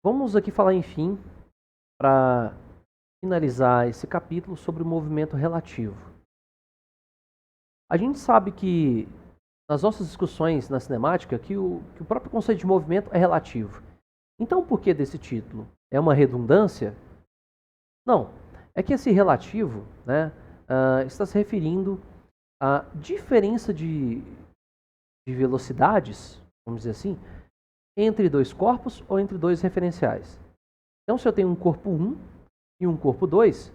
Vamos aqui falar, enfim, para finalizar esse capítulo sobre o movimento relativo. A gente sabe que nas nossas discussões na cinemática que o próprio conceito de movimento é relativo. Então, por que desse título? É uma redundância? Não. É que esse relativo, né, está se referindo à diferença de velocidades, vamos dizer assim, entre dois corpos ou entre dois referenciais. Então, se eu tenho um corpo 1 e um corpo 2,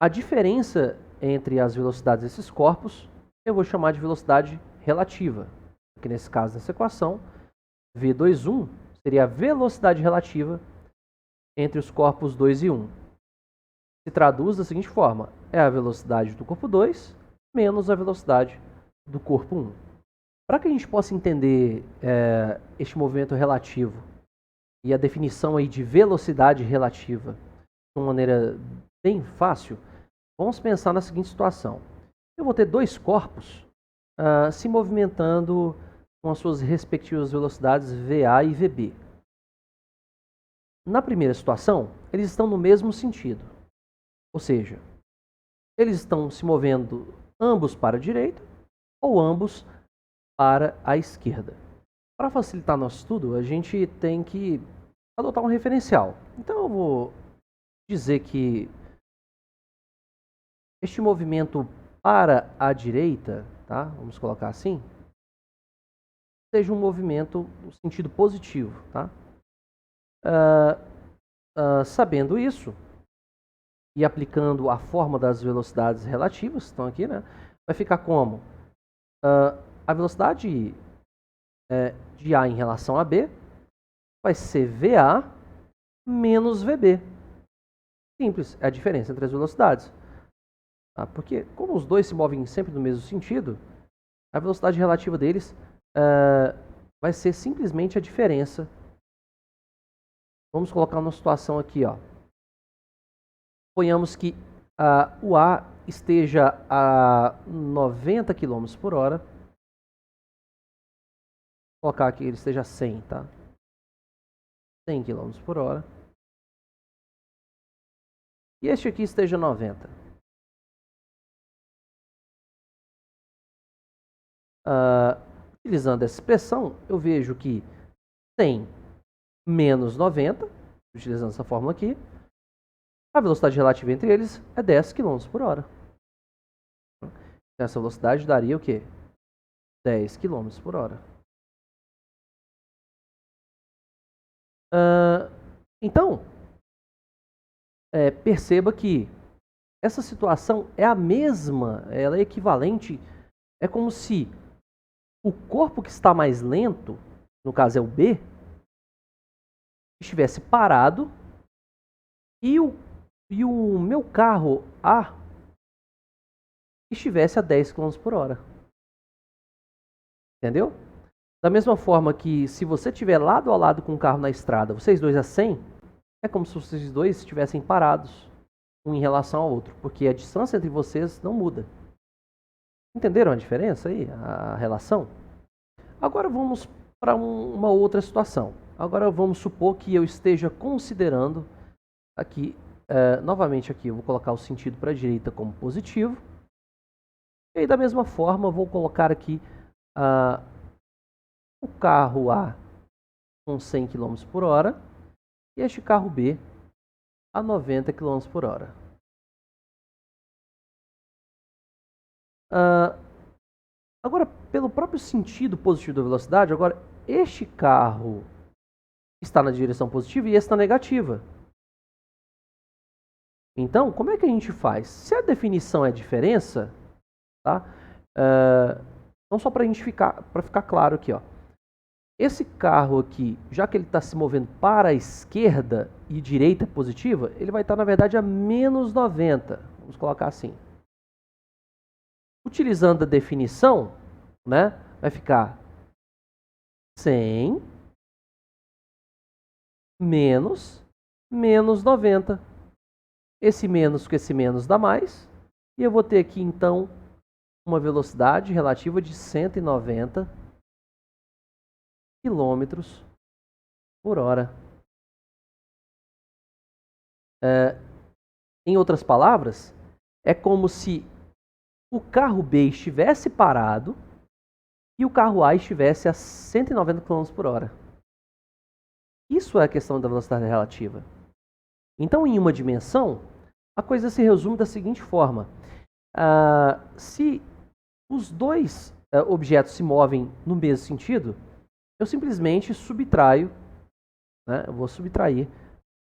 a diferença entre as velocidades desses corpos eu vou chamar de velocidade relativa. Aqui nesse caso dessa equação, V21 seria a velocidade relativa entre os corpos 2 e 1. Se traduz da seguinte forma: é a velocidade do corpo 2 menos a velocidade do corpo 1. Para que a gente possa entender este movimento relativo e a definição aí de velocidade relativa de uma maneira bem fácil, vamos pensar na seguinte situação. Eu vou ter dois corpos se movimentando com as suas respectivas velocidades VA e VB. Na primeira situação, eles estão no mesmo sentido. Ou seja, eles estão se movendo ambos para a direita ou ambos para a esquerda. Para facilitar nosso estudo, a gente tem que adotar um referencial. Então eu vou dizer que este movimento para a direita, tá? Vamos colocar assim, seja um movimento no sentido positivo, tá? Sabendo isso e aplicando a forma das velocidades relativas, que estão aqui, né? Vai ficar como? A velocidade de A em relação a B vai ser VA menos VB. Simples, é a diferença entre as velocidades. Tá? Porque como os dois se movem sempre no mesmo sentido, a velocidade relativa deles vai ser simplesmente a diferença. Vamos colocar uma situação aqui, ó. Suponhamos que o A esteja a 90 km por hora. Vou colocar aqui, ele esteja a 100, tá? 100 km por hora. E este aqui esteja 90. Utilizando essa expressão, eu vejo que 100 menos 90, utilizando essa fórmula aqui, a velocidade relativa entre eles é 10 km por hora. Essa velocidade daria o quê? 10 km por hora. Então, perceba que essa situação é a mesma, ela é equivalente, é como se o corpo que está mais lento, no caso é o B, estivesse parado e o meu carro A estivesse a 10 km por hora. Entendeu? Da mesma forma que se você estiver lado a lado com o carro na estrada, vocês dois a 100, é como se vocês dois estivessem parados um em relação ao outro, porque a distância entre vocês não muda. Entenderam a diferença aí, a relação? Agora vamos para uma outra situação. Agora vamos supor que eu esteja considerando aqui, novamente aqui, eu vou colocar o sentido para a direita como positivo. E aí da mesma forma, vou colocar aqui o carro A com 100 km por hora e este carro B a 90 km por hora. Agora, pelo próprio sentido positivo da velocidade, agora este carro está na direção positiva e esse na negativa. Então, como é que a gente faz? Se a definição é diferença, tá? Então, só para ficar claro aqui, ó. Esse carro aqui, já que ele está se movendo para a esquerda e direita positiva, ele vai estar, na verdade, a menos 90. Vamos colocar assim. Utilizando a definição, né, vai ficar 100 menos 90. Esse menos com esse menos dá mais. E eu vou ter aqui, então, uma velocidade relativa de 190 km por hora. Em outras palavras, é como se o carro B estivesse parado e o carro A estivesse a 190 km por hora. Isso é a questão da velocidade relativa. Então, em uma dimensão, a coisa se resume da seguinte forma. Se os dois objetos se movem no mesmo sentido, eu simplesmente subtraio, eu vou subtrair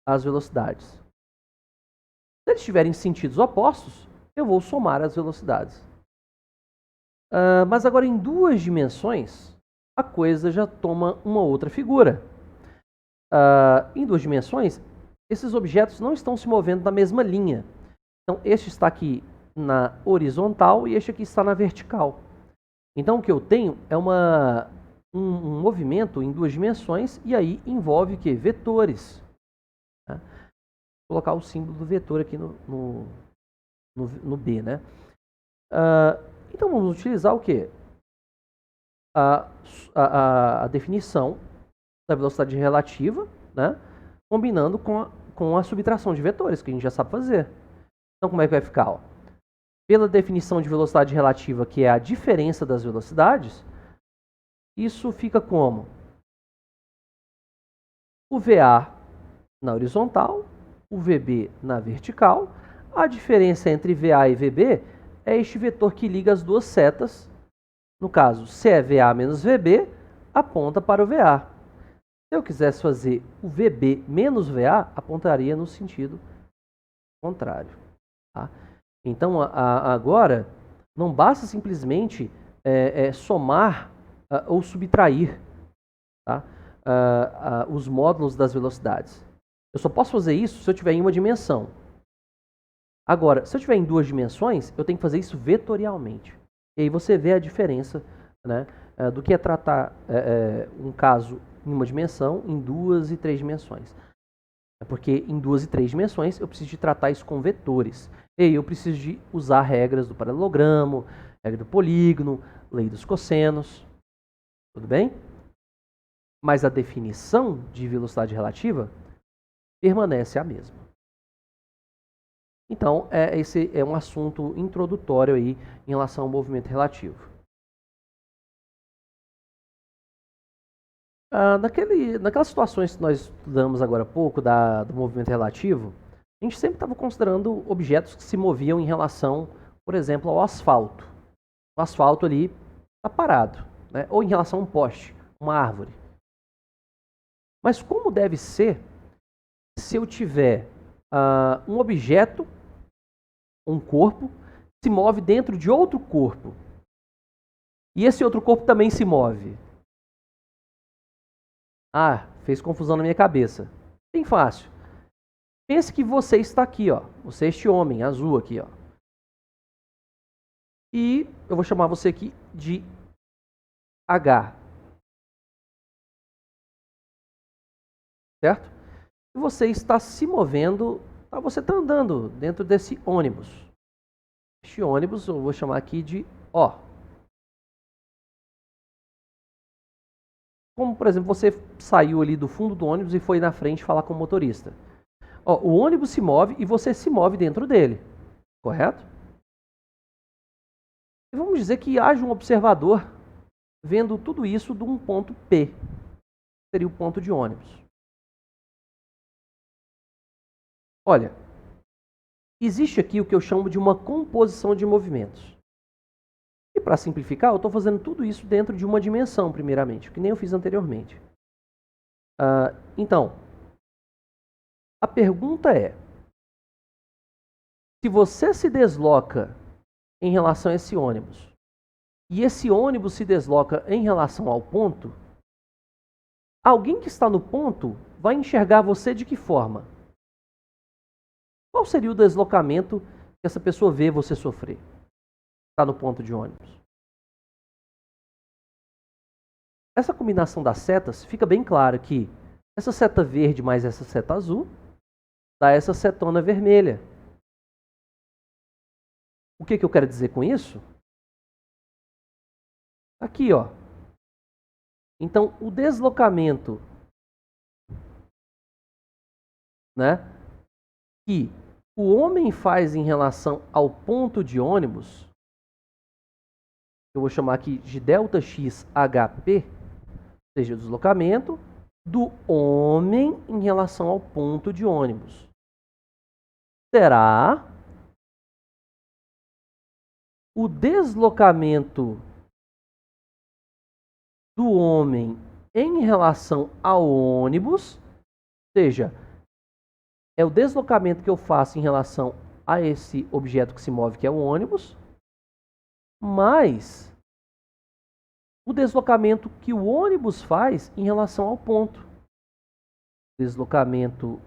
as velocidades. Se eles estiverem em sentidos opostos, eu vou somar as velocidades. Mas agora, em duas dimensões, a coisa já toma uma outra figura. Em duas dimensões, esses objetos não estão se movendo na mesma linha. Então, este está aqui na horizontal e este aqui está na vertical. Então, o que eu tenho é um movimento em duas dimensões e aí envolve o quê? Vetores. Vou colocar o símbolo do vetor aqui no B, né? Então, vamos utilizar o quê? A definição da velocidade relativa, né? Combinando com a subtração de vetores, que a gente já sabe fazer. Então, como é que vai ficar? Ó? Pela definição de velocidade relativa, que é a diferença das velocidades, isso fica como o VA na horizontal, o VB na vertical. A diferença entre VA e VB é este vetor que liga as duas setas. No caso, se é VA menos VB, aponta para o VA. Se eu quisesse fazer o VB menos VA, apontaria no sentido contrário. Tá? Então, agora, não basta simplesmente somar ou subtrair, tá? Os módulos das velocidades. Eu só posso fazer isso se eu tiver em uma dimensão. Agora, se eu tiver em duas dimensões, eu tenho que fazer isso vetorialmente. E aí você vê a diferença, né, do que é tratar um caso em uma dimensão, em duas e três dimensões. Porque em duas e três dimensões eu preciso de tratar isso com vetores. E aí eu preciso de usar regras do paralelogramo, regra do polígono, lei dos cossenos. Tudo bem? Mas a definição de velocidade relativa permanece a mesma. Então, esse é um assunto introdutório aí em relação ao movimento relativo. Naquelas situações que nós estudamos agora há pouco, do movimento relativo, a gente sempre estava considerando objetos que se moviam em relação, por exemplo, ao asfalto. O asfalto ali está parado, né? Ou em relação a um poste, uma árvore. Mas como deve ser se eu tiver um objeto, um corpo, que se move dentro de outro corpo, e esse outro corpo também se move? Fez confusão na minha cabeça. Bem fácil. Pense que você está aqui, ó. Você é este homem azul aqui, ó. E eu vou chamar você aqui de H. Certo? E você está se movendo, você está andando dentro desse ônibus. Este ônibus eu vou chamar aqui de O. Como, por exemplo, você saiu ali do fundo do ônibus e foi na frente falar com o motorista. O ônibus se move e você se move dentro dele. Correto? E vamos dizer que haja um observador vendo tudo isso de um ponto P. Seria o ponto de ônibus. Olha, existe aqui o que eu chamo de uma composição de movimentos. E para simplificar, eu estou fazendo tudo isso dentro de uma dimensão, primeiramente, que nem eu fiz anteriormente. Então, a pergunta é: se você se desloca em relação a esse ônibus, e esse ônibus se desloca em relação ao ponto, alguém que está no ponto vai enxergar você de que forma? Qual seria o deslocamento que essa pessoa vê você sofrer? Está no ponto de ônibus. Essa combinação das setas fica bem clara que essa seta verde mais essa seta azul dá essa setona vermelha. O que eu quero dizer com isso? Aqui, ó. Então, o deslocamento, né, que o homem faz em relação ao ponto de ônibus, eu vou chamar aqui de ΔXHP, ou seja, o deslocamento do homem em relação ao ponto de ônibus, será o deslocamento do homem em relação ao ônibus, ou seja, é o deslocamento que eu faço em relação a esse objeto que se move, que é o ônibus, mais o deslocamento que o ônibus faz em relação ao ponto. Deslocamento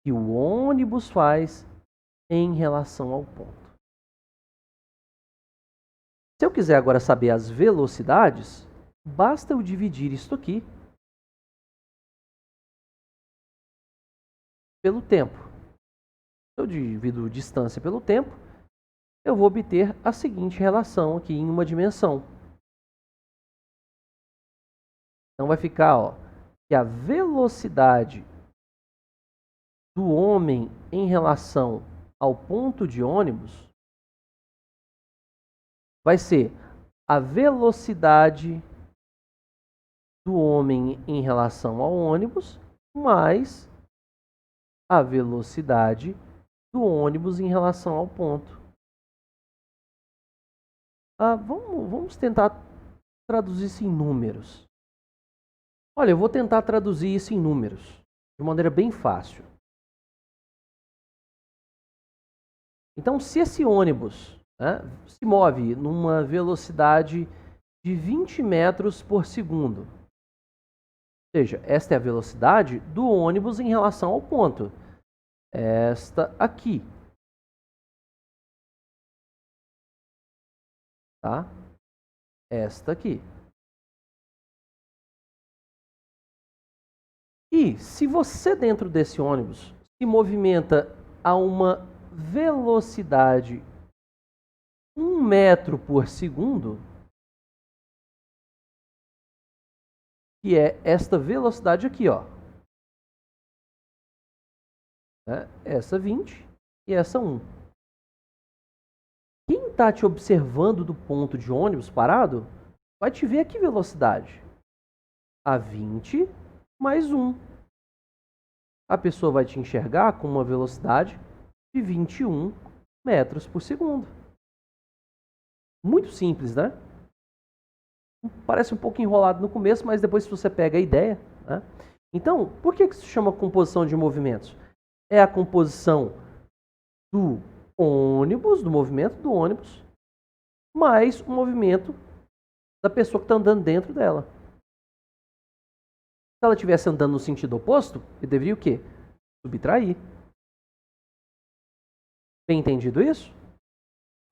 que o ônibus faz em relação ao ponto. Se eu quiser agora saber as velocidades, basta eu dividir isto aqui pelo tempo. Se eu divido distância pelo tempo, eu vou obter a seguinte relação aqui em uma dimensão. Então vai ficar, que a velocidade do homem em relação ao ponto de ônibus vai ser a velocidade do homem em relação ao ônibus mais a velocidade do ônibus em relação ao ponto. Vamos tentar traduzir isso em números. Olha, eu vou tentar traduzir isso em números de maneira bem fácil. Então, se esse ônibus se move numa velocidade de 20 metros por segundo, ou seja, esta é a velocidade do ônibus em relação ao ponto. Esta aqui. Tá? Esta aqui. E se você dentro desse ônibus se movimenta a uma velocidade 1 metro por segundo, que é esta velocidade aqui, essa 20 e essa 1. Quem está te observando do ponto de ônibus parado vai te ver a que velocidade? A 20 mais 1. A pessoa vai te enxergar com uma velocidade de 21 metros por segundo. Muito simples, né? Parece um pouco enrolado no começo, mas depois você pega a ideia. Né? Então, por que isso se chama composição de movimentos? É a composição do ônibus, do movimento do ônibus, mais o movimento da pessoa que está andando dentro dela. Se ela estivesse andando no sentido oposto, ele deveria o quê? Subtrair. Bem entendido isso?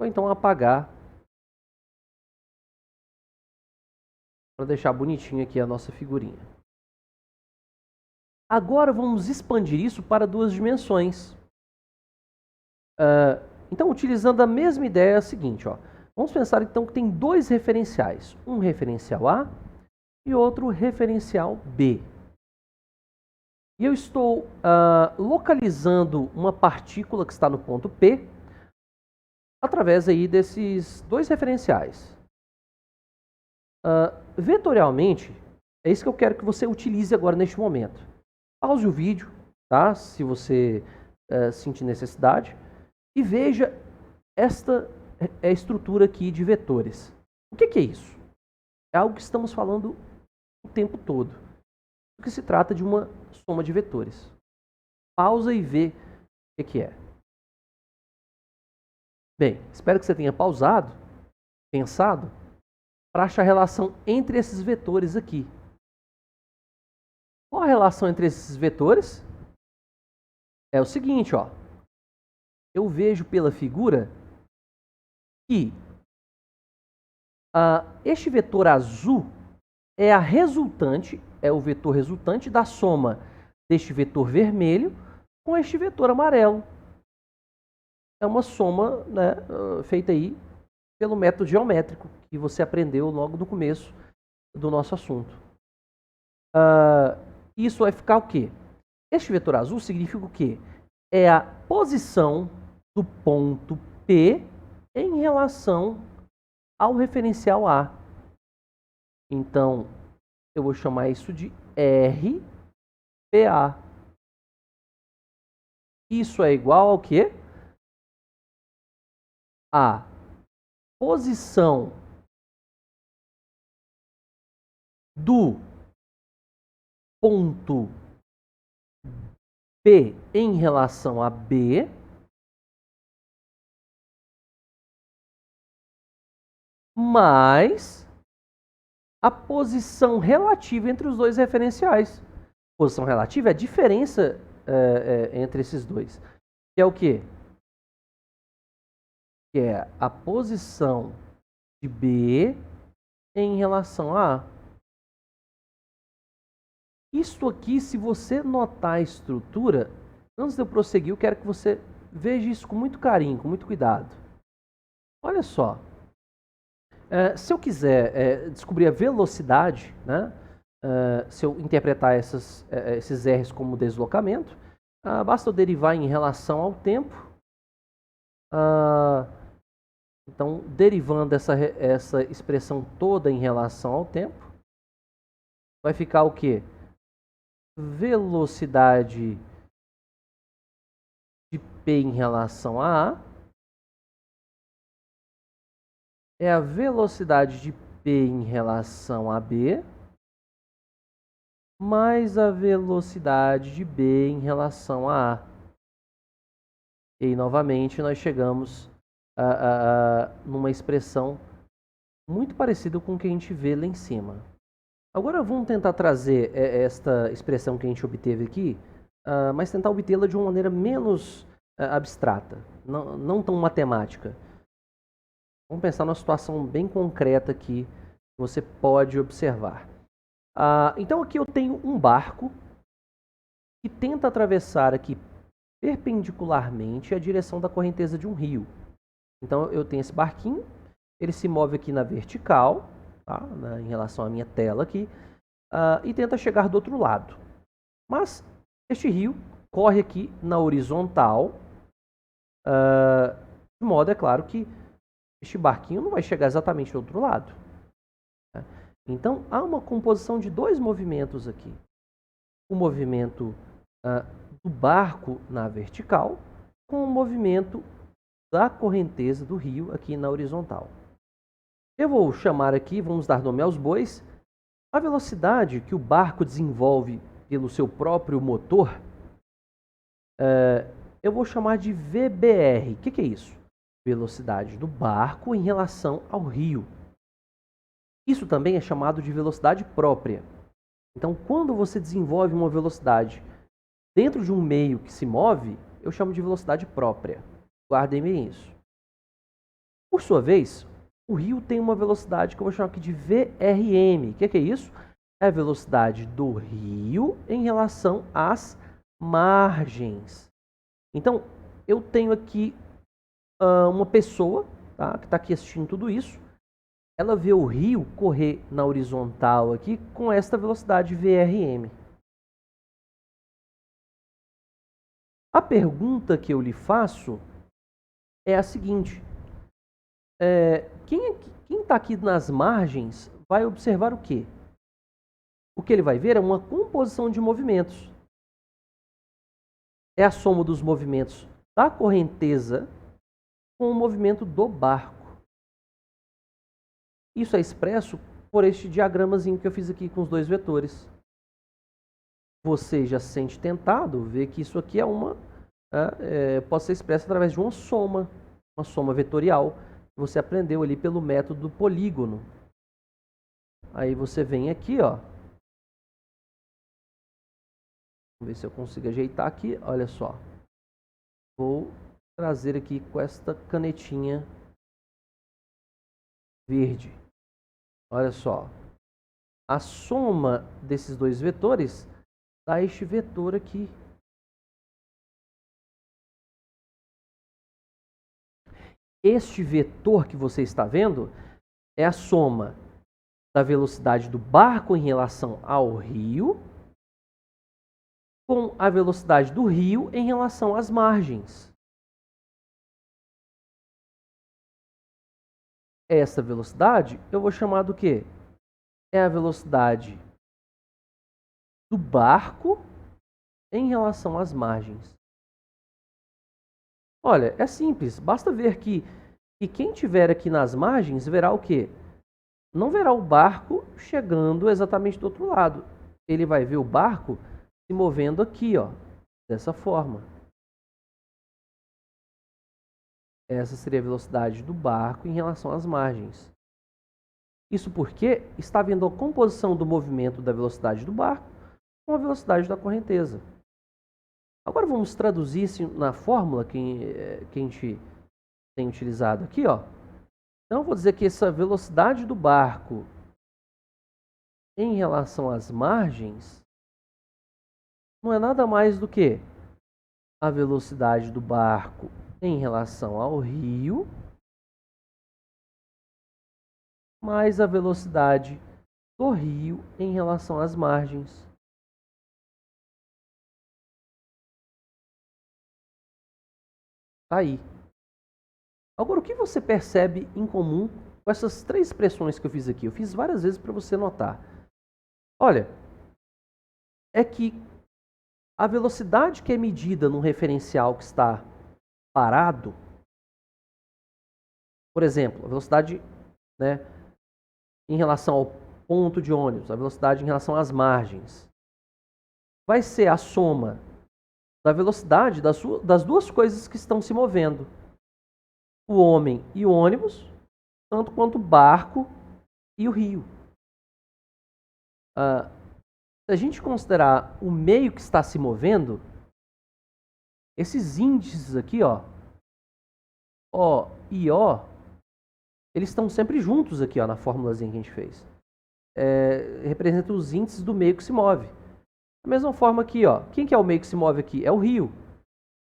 Ou então apagar. Para deixar bonitinho aqui a nossa figurinha. Agora vamos expandir isso para 2 dimensões. Então, utilizando a mesma ideia, é a seguinte. Vamos pensar então que tem 2 referenciais. Um referencial A e outro referencial B. E eu estou localizando uma partícula que está no ponto P através aí desses 2 referenciais. Vetorialmente, é isso que eu quero que você utilize agora neste momento. Pause o vídeo, tá? Se você sentir necessidade, e veja esta estrutura aqui de vetores. O que é isso? É algo que estamos falando o tempo todo. O que se trata de uma soma de vetores. Pausa e vê o que é. Bem, espero que você tenha pausado, pensado, para achar a relação entre esses vetores aqui. Qual a relação entre esses vetores? É o seguinte, eu vejo pela figura que este vetor azul é a resultante, é o vetor resultante da soma deste vetor vermelho com este vetor amarelo. É uma soma, né, feita aí pelo método geométrico que você aprendeu logo no começo do nosso assunto. Isso vai ficar o quê? Este vetor azul significa o quê? é a posição do ponto P em relação ao referencial A. Então, eu vou chamar isso de RPA. Isso é igual ao quê? A posição do ponto P em relação a B mais a posição relativa entre os dois referenciais. Posição relativa é a diferença entre esses dois. Que é o quê? Que é a posição de B em relação a A. Isto aqui, se você notar a estrutura, antes de eu prosseguir, eu quero que você veja isso com muito carinho, com muito cuidado. Olha só. Se eu quiser descobrir a velocidade, né, se eu interpretar esses R's como deslocamento, basta eu derivar em relação ao tempo. Então, derivando essa expressão toda em relação ao tempo, vai ficar o quê? Velocidade de P em relação a A é a velocidade de P em relação a B mais a velocidade de B em relação a A. E novamente nós chegamos numa expressão muito parecida com o que a gente vê lá em cima. Agora vamos tentar trazer esta expressão que a gente obteve aqui, mas tentar obtê-la de uma maneira menos abstrata, não tão matemática. Vamos pensar numa situação bem concreta aqui que você pode observar. Então aqui eu tenho um barco que tenta atravessar aqui perpendicularmente a direção da correnteza de um rio. Então eu tenho esse barquinho, ele se move aqui na vertical, tá? Em relação à minha tela aqui, e tenta chegar do outro lado. Mas este rio corre aqui na horizontal, de modo, é claro, que este barquinho não vai chegar exatamente do outro lado. Né? Então há uma composição de dois movimentos aqui. O movimento do barco na vertical com o movimento da correnteza do rio aqui na horizontal. Eu vou chamar aqui, vamos dar nome aos bois, a velocidade que o barco desenvolve pelo seu próprio motor, eu vou chamar de VBR. O que é isso? Velocidade do barco em relação ao rio. Isso também é chamado de velocidade própria. Então, quando você desenvolve uma velocidade dentro de um meio que se move, eu chamo de velocidade própria. Guardem bem isso. Por sua vez, o rio tem uma velocidade que eu vou chamar aqui de VRM. O que é isso? É a velocidade do rio em relação às margens. Então, eu tenho aqui uma pessoa, tá, que está aqui assistindo tudo isso. Ela vê o rio correr na horizontal aqui com esta velocidade VRM. A pergunta que eu lhe faço é a seguinte. Quem está aqui nas margens vai observar o quê? O que ele vai ver é uma composição de movimentos. É a soma dos movimentos da correnteza com o movimento do barco. Isso é expresso por este diagramazinho que eu fiz aqui com os dois vetores. Você já se sente tentado ver que isso aqui pode ser expresso através de uma soma vetorial. Você aprendeu ali pelo método do polígono. Aí você vem aqui, ó. Vamos ver se eu consigo ajeitar aqui. Olha só. Vou trazer aqui com esta canetinha verde. Olha só. A soma desses dois vetores dá este vetor aqui. Este vetor que você está vendo é a soma da velocidade do barco em relação ao rio com a velocidade do rio em relação às margens. Essa velocidade eu vou chamar do quê? É a velocidade do barco em relação às margens. Olha, é simples, basta ver que quem estiver aqui nas margens verá o quê? Não verá o barco chegando exatamente do outro lado. Ele vai ver o barco se movendo aqui, ó, dessa forma. Essa seria a velocidade do barco em relação às margens. Isso porque está vendo a composição do movimento da velocidade do barco com a velocidade da correnteza. Agora vamos traduzir isso na fórmula que a gente tem utilizado aqui, ó. Então eu vou dizer que essa velocidade do barco em relação às margens não é nada mais do que a velocidade do barco em relação ao rio mais a velocidade do rio em relação às margens. Tá aí. Agora, o que você percebe em comum com essas três expressões que eu fiz aqui? Eu fiz várias vezes para você notar. Olha, é que a velocidade que é medida num referencial que está parado, por exemplo, a velocidade, né, em relação ao ponto de ônibus, a velocidade em relação às margens, vai ser a soma da velocidade das duas coisas que estão se movendo. O homem e o ônibus, tanto quanto o barco e o rio. Se a gente considerar o meio que está se movendo, esses índices aqui, ó, O e O, eles estão sempre juntos aqui, ó, na formulazinha que a gente fez. Representam os índices do meio que se move. Da mesma forma aqui, ó, quem que é o meio que se move aqui? É o rio.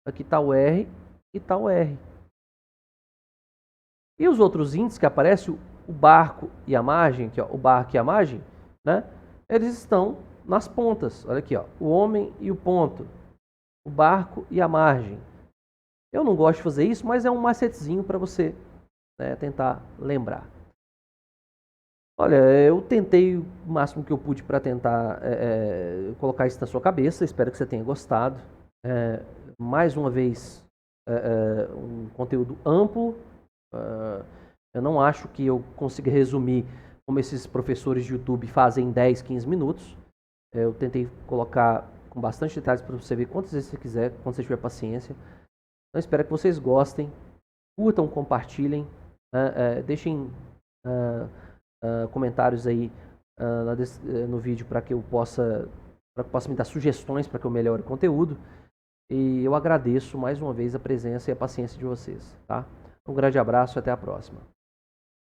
Aqui está o R e está o R. E os outros índices que aparecem, o barco e a margem, aqui, ó, o barco e a margem, né? Eles estão nas pontas. Olha aqui, ó, o homem e o ponto, o barco e a margem. Eu não gosto de fazer isso, mas é um macetezinho para você, né, tentar lembrar. Olha, eu tentei o máximo que eu pude para tentar colocar isso na sua cabeça. Espero que você tenha gostado. Mais uma vez, um conteúdo amplo. Eu não acho que eu consiga resumir como esses professores de YouTube fazem em 10, 15 minutos. Eu tentei colocar com bastante detalhes para você ver quantas vezes você quiser, quando você tiver paciência. Então, espero que vocês gostem, curtam, compartilhem, deixem comentários aí no vídeo para que eu possa me dar sugestões para que eu melhore o conteúdo. E eu agradeço mais uma vez a presença e a paciência de vocês, tá? Um grande abraço e até a próxima.